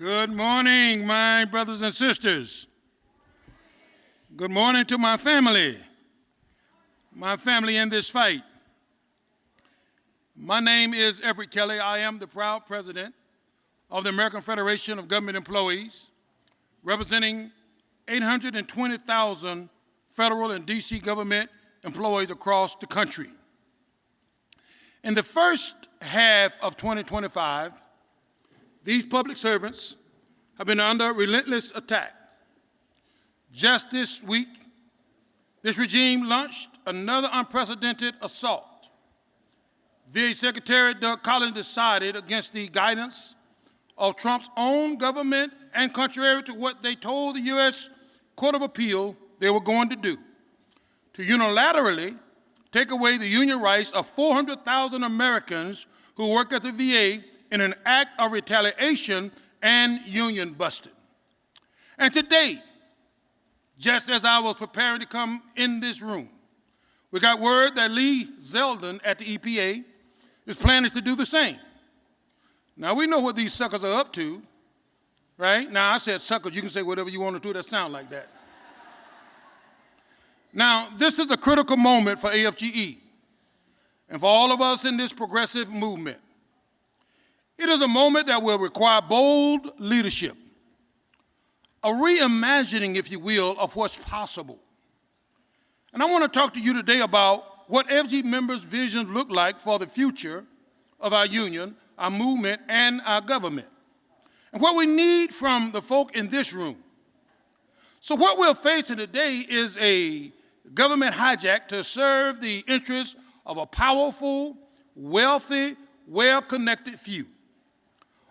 Good morning, my brothers and sisters. Good morning to my family in this fight. My name is Everett Kelley. I am the proud president of the American Federation of Government Employees, representing 820,000 federal and D.C. government employees across the country. In the first half of 2025, these public servants have been under relentless attack. Just this week, this regime launched another unprecedented assault. VA Secretary Doug Collins decided, against the guidance of Trump's own government and contrary to what they told the U.S. Court of Appeal they were going to do, to unilaterally take away the union rights of 400,000 Americans who work at the VA in an act of retaliation and union busting. And today, just as I was preparing to come in this room, we got word that Lee Zeldin at the EPA is planning to do the same. Now, we know what these suckers are up to, right? Now, I said suckers. You can say whatever you want to do that sound like that. Now, this is a critical moment for AFGE and for all of us in this progressive movement. It is a moment that will require bold leadership, a reimagining, if you will, of what's possible. And I want to talk to you today about what AFGE members' visions look like for the future of our union, our movement, and our government, and what we need from the folk in this room. So what we're facing today is a government hijack to serve the interests of a powerful, wealthy, well-connected few.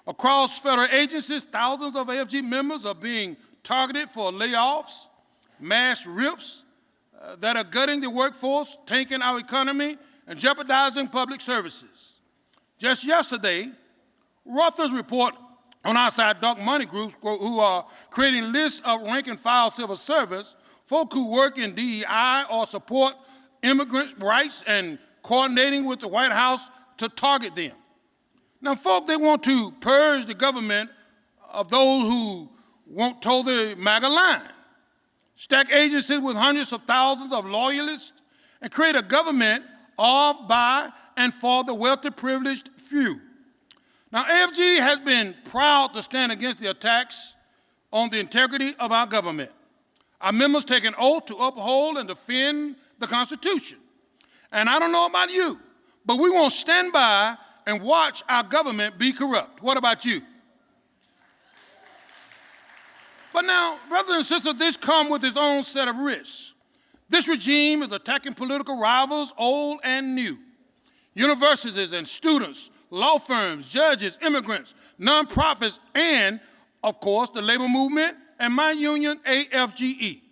Across federal agencies, thousands of AFGE members are being targeted for layoffs, mass rifts that are gutting the workforce, tanking our economy, and jeopardizing public services. Just yesterday, Reuters report on outside dark money groups who are creating lists of rank-and-file civil servants, folk who work in DEI or support immigrants' rights, and coordinating with the White House to target them. Now, folk, they want to purge the government of those who won't toe the MAGA line, stack agencies with hundreds of thousands of loyalists, and create a government of, by, and for the wealthy, privileged few. Now, AFGE has been proud to stand against the attacks on the integrity of our government. Our members take an oath to uphold and defend the Constitution. And I don't know about you, but we won't stand by and watch our government be corrupt. What about you? But now, brothers and sisters, this comes with its own set of risks. This regime is attacking political rivals, old and new, universities and students, law firms, judges, immigrants, nonprofits, and, of course, the labor movement and my union, AFGE.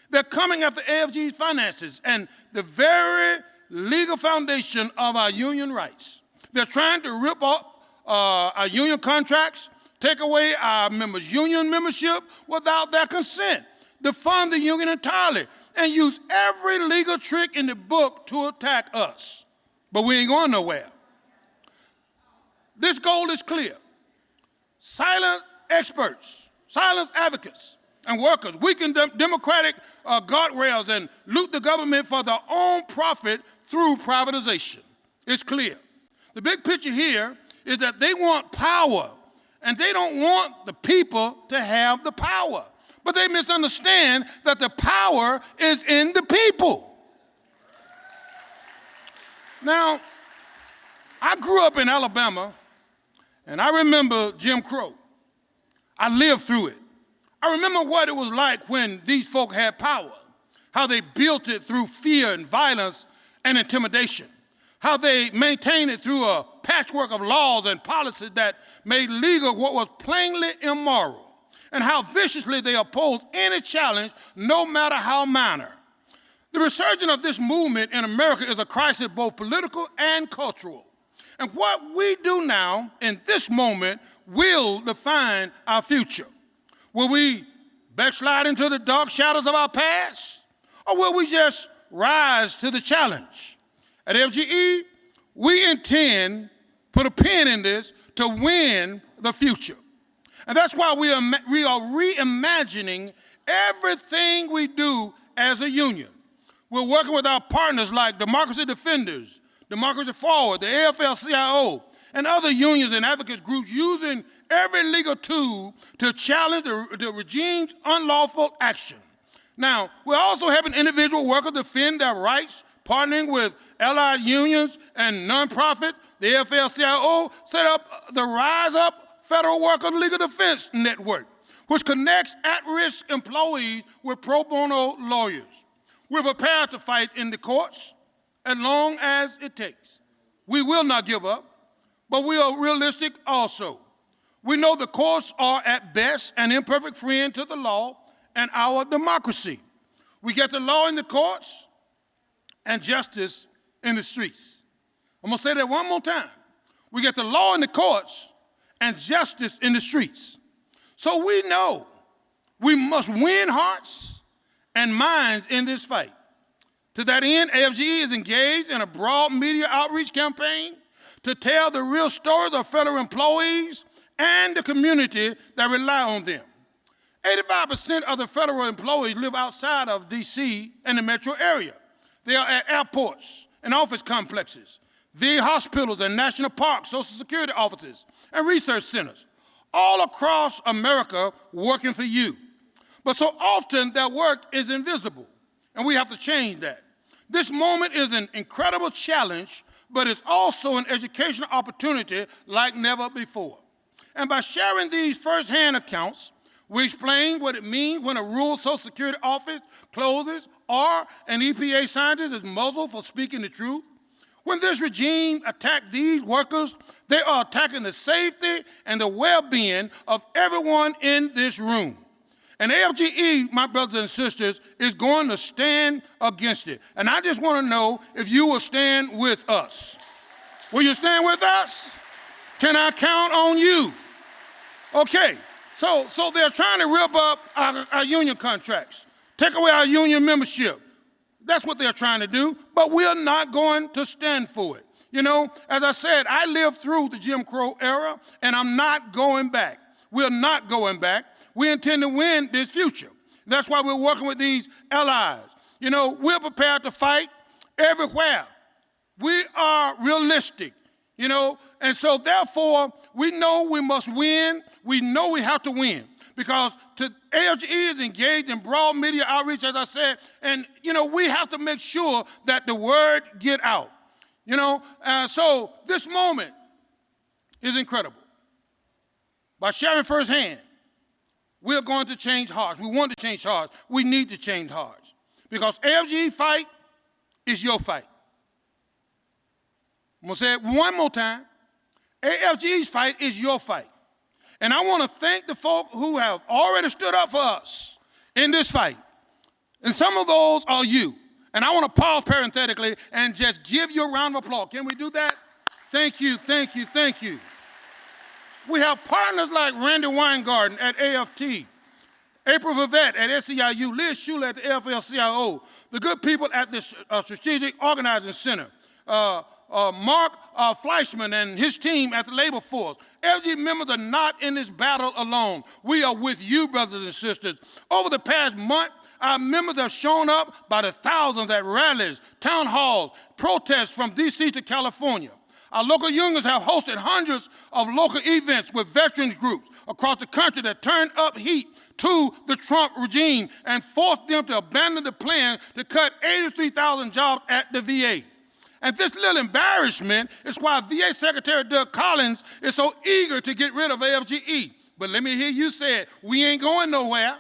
They're coming after AFGE's finances and the very legal foundation of our union rights. They're trying to rip up our union contracts, take away our members' union membership without their consent, defund the union entirely, and use every legal trick in the book to attack us. But we ain't going nowhere. This goal is clear. Silent experts, silent advocates, and workers weaken democratic guardrails and loot the government for their own profit through privatization. It's clear. The big picture here is that they want power, and they don't want the people to have the power. But they misunderstand that the power is in the people. Now, I grew up in Alabama, and I remember Jim Crow. I lived through it. I remember what it was like when these folk had power, how they built it through fear and violence and intimidation, how they maintained it through a patchwork of laws and policies that made legal what was plainly immoral, and how viciously they opposed any challenge, no matter how minor. The resurgence of this movement in America is a crisis both political and cultural. And what we do now in this moment will define our future. Will we backslide into the dark shadows of our past, or will we just rise to the challenge? At FGE, we intend, put a pin in this, to win the future. And that's why we are reimagining everything we do as a union. We're working with our partners like Democracy Defenders, Democracy Forward, the AFL-CIO, and other unions and advocates groups using every legal tool to challenge the regime's unlawful action. Now, we're also helping individual workers defend their rights, partnering with allied unions and nonprofit. The AFL-CIO set up the Rise Up Federal Worker Legal Defense Network, which connects at-risk employees with pro bono lawyers. We're prepared to fight in the courts as long as it takes. We will not give up, but we are realistic also. We know the courts are at best an imperfect friend to the law and our democracy. We get the law in the courts and justice in the streets. I'm going to say that one more time. We get the law in the courts and justice in the streets. So we know we must win hearts and minds in this fight. To that end, AFGE is engaged in a broad media outreach campaign to tell the real stories of federal employees and the community that rely on them. 85% of the federal employees live outside of D.C. and the metro area. They are at airports and office complexes, VA hospitals and national parks, Social Security offices, and research centers, all across America working for you. But so often their work is invisible, and we have to change that. This moment is an incredible challenge, but it's also an educational opportunity like never before. And by sharing these firsthand accounts, we explain what it means when a rural Social Security office closes or an EPA scientist is muzzled for speaking the truth. When this regime attacks these workers, they are attacking the safety and the well-being of everyone in this room. And AFGE, my brothers and sisters, is going to stand against it. And I just want to know if you will stand with us. Will you stand with us? Can I count on you? Okay, so they're trying to rip up our union contracts, take away our union membership. That's what they're trying to do, but we're not going to stand for it. You know, as I said, I lived through the Jim Crow era, and I'm not going back. We're not going back. We intend to win this future. That's why we're working with these allies. You know, we're prepared to fight everywhere. We are realistic, you know, and so therefore, we know we must win. We know we have to win because AFGE is engaged in broad media outreach, as I said, and, you know, we have to make sure that the word get out, you know. So this moment is incredible. By sharing firsthand, we're going to change hearts. We want to change hearts. We need to change hearts because AFGE fight is your fight. I'm going to say it one more time. AFGE's fight is your fight. And I want to thank the folk who have already stood up for us in this fight. And some of those are you. And I want to pause parenthetically and just give you a round of applause. Can we do that? Thank you, thank you, thank you. We have partners like Randy Weingarten at AFT, April Vivette at SEIU, Liz Schuler at the AFL-CIO, the good people at the Strategic Organizing Center, Mark Fleischman and his team at the Labor Force. AFGE members are not in this battle alone. We are with you, brothers and sisters. Over the past month, our members have shown up by the thousands at rallies, town halls, protests from D.C. to California. Our local unions have hosted hundreds of local events with veterans groups across the country that turned up heat to the Trump regime and forced them to abandon the plan to cut 83,000 jobs at the VA. And this little embarrassment is why VA Secretary Doug Collins is so eager to get rid of AFGE. But let me hear you say it, we ain't going nowhere.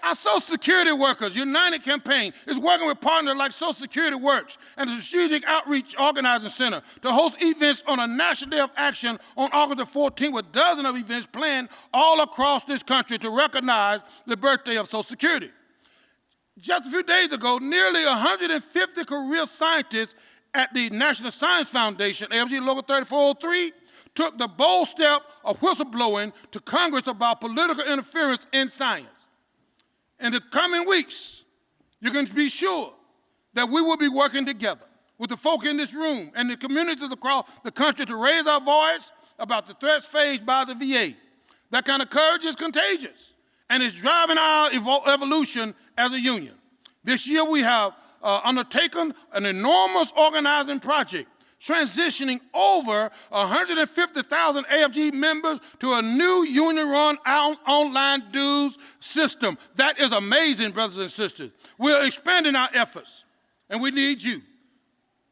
Our Social Security Workers United Campaign is working with partners like Social Security Works and the Strategic Outreach Organizing Center to host events on a National Day of Action on August the 14th with dozens of events planned all across this country to recognize the birthday of Social Security. Just a few days ago, nearly 150 career scientists at the National Science Foundation, AFGE Local 3403, took the bold step of whistleblowing to Congress about political interference in science. In the coming weeks, you can be sure that we will be working together with the folk in this room and the communities across the country to raise our voice about the threats faced by the VA. That kind of courage is contagious, and it's driving our evolution as a union. This year we have undertaken an enormous organizing project, transitioning over 150,000 AFG members to a new union-run online dues system. That is amazing, brothers and sisters. We're expanding our efforts, and we need you.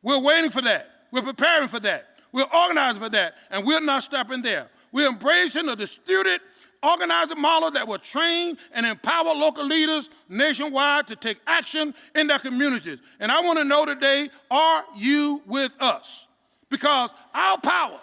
We're waiting for that. We're preparing for that. We're organizing for that, and we're not stopping there. We're embracing a distributed organizing model that will train and empower local leaders nationwide to take action in their communities. And I want to know today, are you with us? Because our power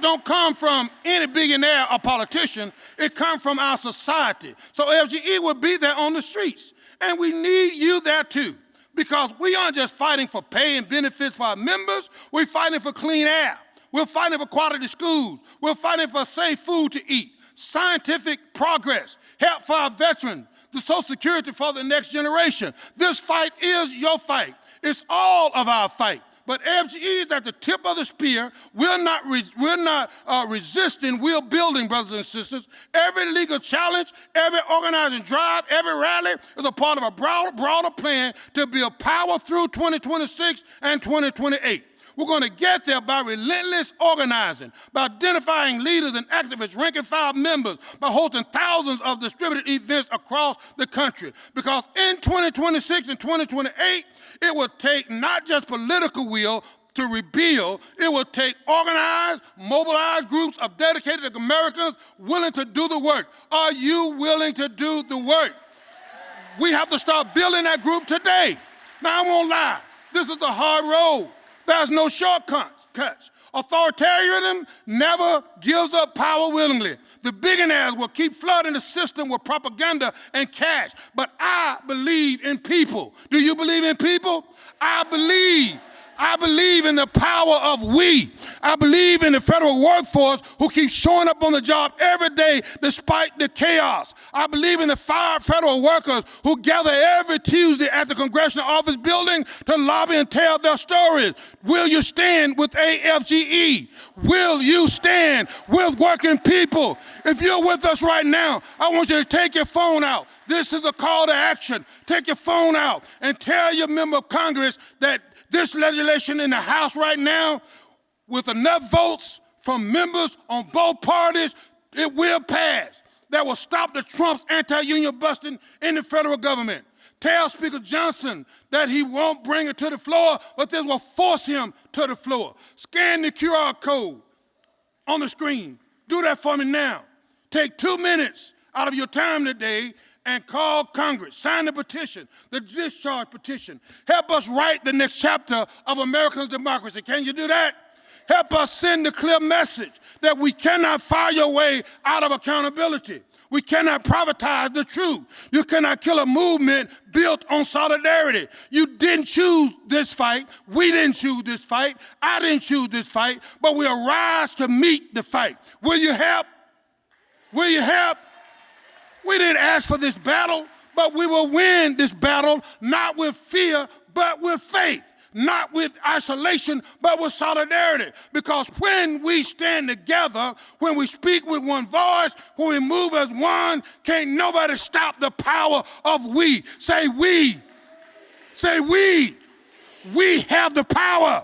don't come from any billionaire or politician. It comes from our society. So FGE will be there on the streets. And we need you there too. Because we aren't just fighting for pay and benefits for our members. We're fighting for clean air. We're fighting for quality schools. We're fighting for safe food to eat, scientific progress, help for our veterans, the Social Security for the next generation. This fight is your fight. It's all of our fight. But FGE is at the tip of the spear. We're not resisting, we're building, brothers and sisters. Every legal challenge, every organizing drive, every rally is a part of a broader plan to build power through 2026 and 2028. We're going to get there by relentless organizing, by identifying leaders and activists, rank-and-file members, by hosting thousands of distributed events across the country. Because in 2026 and 2028, it will take not just political will to rebuild, it will take organized, mobilized groups of dedicated Americans willing to do the work. Are you willing to do the work? We have to start building that group today. Now, I won't lie. This is the hard road. There's no shortcuts. Authoritarianism never gives up power willingly. The billionaires will keep flooding the system with propaganda and cash. But I believe in people. Do you believe in people? I believe in the power of we. I believe in the federal workforce who keeps showing up on the job every day despite the chaos. I believe in the federal workers who gather every Tuesday at the Congressional Office building to lobby and tell their stories. Will you stand with AFGE? Will you stand with working people? If you're with us right now, I want you to take your phone out. This is a call to action. Take your phone out and tell your member of Congress that this legislation in the House right now, with enough votes from members on both parties, it will pass. That will stop the Trump's anti-union busting in the federal government. Tell Speaker Johnson that he won't bring it to the floor, but this will force him to the floor. Scan the QR code on the screen. Do that for me now. Take 2 minutes out of your time today and call Congress. Sign the petition, the discharge petition. Help us write the next chapter of America's democracy. Can you do that? Help us send the clear message that we cannot fire your way out of accountability. We cannot privatize the truth. You cannot kill a movement built on solidarity. You didn't choose this fight. We didn't choose this fight. I didn't choose this fight. But we arise to meet the fight. Will you help? Will you help? We didn't ask for this battle, but we will win this battle, not with fear, but with faith, not with isolation, but with solidarity. Because when we stand together, when we speak with one voice, when we move as one, can't nobody stop the power of we. Say we. Say we. We have the power.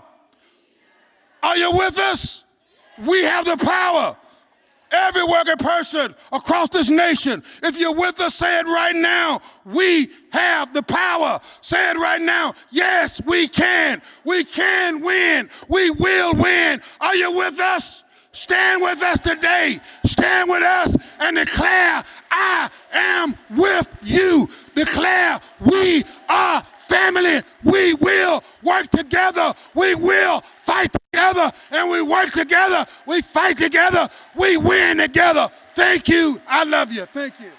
Are you with us? We have the power. Every working person across this nation, if you're with us, say it right now. We have the power. Say it right now. Yes, we can. We can win. We will win. Are you with us? Stand with us today. Stand with us and declare, I am with you. Declare, we are family. We will work together. We will fight together, and we work together. We fight together. We win together. Thank you. I love you. Thank you.